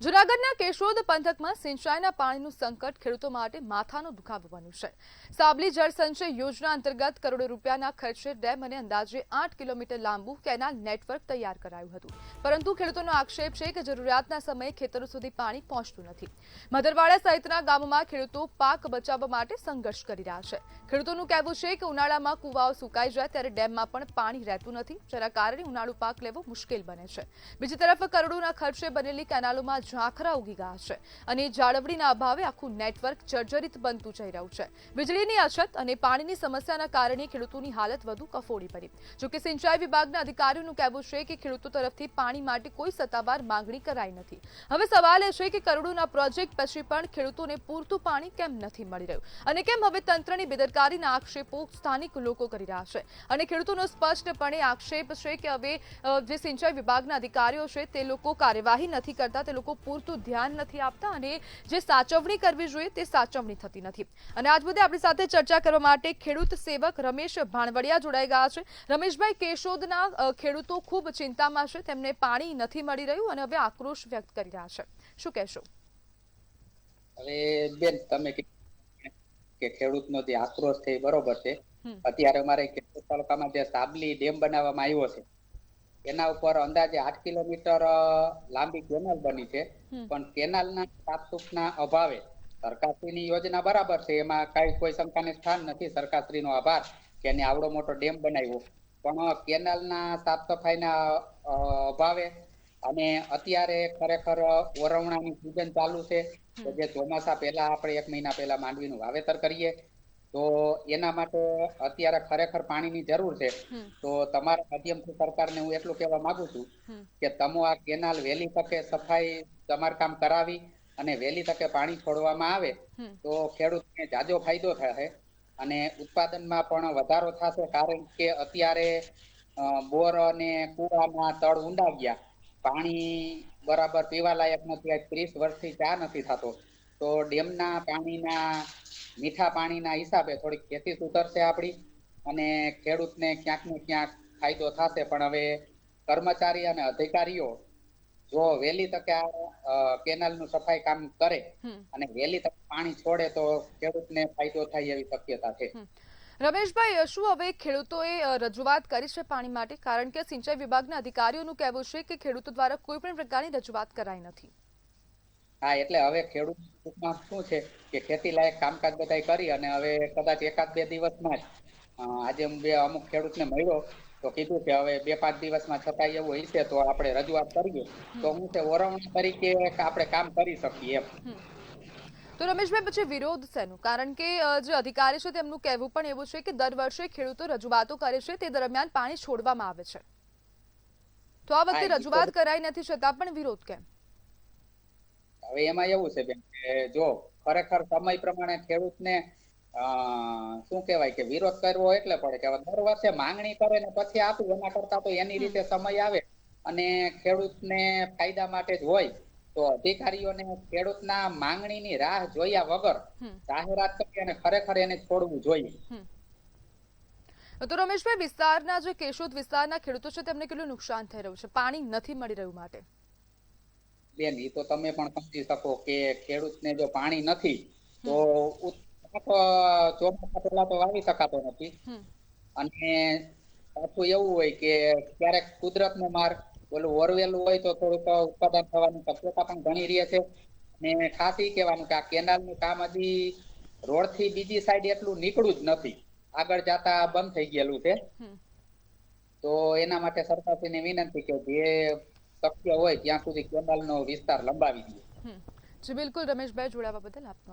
જૂનાગઢના કેશોદ પંથકમાં સિંચાઈના પાણીનું સંકટ ખેડૂતો માટે માથાનો દુખાવો બન્યું છે. સાબલી જળ સંચય યોજના અંતર્ગત કરોડો રૂપિયાના ખર્ચે ડેમ અને અંદાજે 8 કિલોમીટર લાંબુ કેનાલ નેટવર્ક તૈયાર કરાયું હતું. પરંતુ ખેડૂતોનો આક્ષેપ છે કે જરૂરિયાતના સમયે ખેતરો સુધી પાણી પહોંચતું નથી. મધરવાડા સહિતના ગામોમાં ખેડૂતો પાક બચાવવા માટે સંઘર્ષ કરી રહ્યા છે. ખેડૂતોનું કહેવું છે કે ઉનાળામાં કુવાઓ સુકાઈ જાય ત્યારે ડેમમાં પણ પાણી રહેતું નથી, જેના કારણે ઉનાળુ પાક લેવો મુશ્કેલ બને છે. બીજી તરફ કરોડોના ખર્ચે બનેલી કેનાલોમાં ઝાંખરા ઉગી ગયા છે અને જાળવણીના અભાવે આખું નેટવર્ક જર્જરિત બનતું જઈ રહ્યું છે. વીજળીની અછત અને પાણીની સમસ્યાના કારણે ખેડૂતોની હાલત વધુ કફોડી પડી. જોકે સિંચાઈ વિભાગના અધિકારીઓનું કહેવું છે કે ખેડૂતો તરફથી પાણી માટે કોઈ સત્તાવાર માંગણી કરાઈ નથી. હવે સવાલ એ છે કે કરોડોના પ્રોજેક્ટ પછી પણ ખેડૂતોને પૂરતું પાણી કેમ નથી મળી રહ્યું અને કેમ હવે તંત્રની બેદરકારીના આક્ષેપો સ્થાનિક લોકો કરી રહ્યા છે. અને ખેડૂતોનો સ્પષ્ટપણે આક્ષેપ છે કે હવે જે સિંચાઈ વિભાગના અધિકારીઓ છે તે લોકો કાર્યવાહી નથી કરતા, તે લોકો પૂરતું ધ્યાન નથી આપતા અને જે સાચવણી કરવી જોઈએ તે સાચવણી થતી નથી. અને આજ મુદ્દે આપણી સાથે ચર્ચા કરવા માટે ખેડૂત સેવક રમેશ ભાણવડિયા જોડાઈ ગયા છે. રમેશભાઈ, કેશોદના ખેડૂતો ખૂબ ચિંતામાં છે, તેમને પાણી નથી મળી રહ્યું અને હવે આક્રોશ વ્યક્ત કરી રહ્યા છે. શું કહેશો? હવે બેન, તમે કે ખેડૂતનો જે આક્રોશ છે બરોબર છે. અત્યારે અમારે કેશોદ તાલુકામાં જે સાબલી ડેમ બનાવવામાં આવ્યો છે એના ઉપર અંદાજે 8 કિલોમીટર લાંબી કેનાલ બની છે, પણ કેનાલના સાફસૂફના અભાવે સરકારશ્રીની યોજના બરાબર છે, એમાં કોઈ શંકાને સ્થાન નથી. સરકારશ્રીનો આભાર કે એને આવડો મોટો ડેમ બનાવ્યો, પણ કેનાલના સાફ સફાઈના અભાવે અને અત્યારે ખરેખર ઓરવણાની સિઝન ચાલુ છે, તો જે ચોમાસા પહેલા આપણે 1 મહિના પહેલા માંડવીનું વાવેતર કરીએ તો એના માટે અત્યારે ખરેખર પાણીની જરૂર છે. તો તમારા માધ્યમથી સરકારને હું એટલું કહેવા માંગુ છું કે તમે આ કેનાલ વહેલી તકે સફાઈ સમારકામ કરાવી અને વહેલી તકે પાણી છોડવામાં આવે તો ખેડૂતને જાજો ફાયદો થશે અને ઉત્પાદનમાં પણ વધારો થશે. કારણ કે અત્યારે બોર અને કુવાના તળ ઊંડા ગયા, પાણી બરાબર પીવા લાયક નથી. આજ 30 વર્ષથી ચા નથી થતો. તો ડેમના પાણીના મીઠા પાણીના હિસાબે થોડીક ખેતી સુધરશે આપણી અને ખેડૂતને ક્યાંક ને ક્યાંક ફાયદો થશે. પણ હવે કર્મચારી અને અધિકારીઓ જો વહેલી તકે આ કેનાલનું સફાઈ કામ કરે અને વહેલી તકે પાણી છોડે તો ખેડૂતને ફાયદો થાય એવી શક્યતા છે. રમેશભાઈ, શું હવે ખેડૂતોએ રજૂઆત કરી છે પાણી માટે? કારણ કે સિંચાઈ વિભાગના અધિકારીઓનું કહેવું છે કે ખેડૂતો દ્વારા કોઈ પણ પ્રકારની રજૂઆત કરાઈ નથી. હા, એટલે હવે ખેડૂતમાં શું છે કે ખેતી લાયક કામકાજ બધાય કરી અને હવે કદાચ 1-2 દિવસમાં જ આજે અમુક ખેડૂતને મળ્યો તો કીધું કે હવે 2-5 દિવસમાં છતાંય એવું હશે તો આપણે રજૂઆત કરીએ તો હું તે ઓરવણી તરીકે આપણે કામ કરી શકીએ એમ. તો રમેશભાઈ, પછી વિરોધ શેનું? કારણ કે જે અધિકારી છે તેમનું કહેવું પણ એવું છે કે દર વર્ષે ખેડૂતો રજૂઆતો કરે છે, તે દરમિયાન પાણી છોડવામાં આવે છે. તો આ વખતે રજૂઆત કરાઈ નથી છતાં પણ વિરોધ કેમ? હવે એમાં એવું છે બેન કે જો ખરેખર સમય પ્રમાણે ખેડૂતને શું કહેવાય કે વિરોધ કરવો એટલે પડે કે દર વર્ષે માંગણી કરે ને પછી આપી, એના કરતા તો એની રીતે સમય આવે અને ખેડૂતને ફાયદા માટે જ હોય તો અધિકારીઓને ખેડૂતના માંગણીની રાહ જોયા વગર જાહેરાત કરી અને ખરેખર એને છોડવું જોઈએ. તો રમેશભાઈ, વિસ્તારના જે કેશોદ વિસ્તારના ખેડૂતો છે તેમને કેટલું નુકસાન થઈ રહ્યું છે પાણી નથી મળી રહ્યું માટે? બેન, એ તો તમે પણ સમજી શકો કે ખેડૂતને જો પાણી નથી તો ચોમાસા પહેલા તો વાવી શકાતો નથી અને પાછું એવું હોય કે ક્યારેક કુદરતનો માર ઓલું ઓરવેલું હોય તો થોડુંક ઉત્પાદન થવાની શક્યતા પણ ઘણી રહે છે. અને ખાસ એ કહેવાનું કે આ કેનાલનું કામ હજી રોડ થી બીજી સાઈડ એટલું નીકળું જ નથી, આગળ જતા બંધ થઈ ગયેલું છે. તો એના માટે સરકારશ્રીને વિનંતી કે જે શક્ય હોય ત્યાં સુધી કેનાલનો વિસ્તાર લંબાવી દે. જી બિલકુલ રમેશભાઈ, જોડાવા બદલ આપનો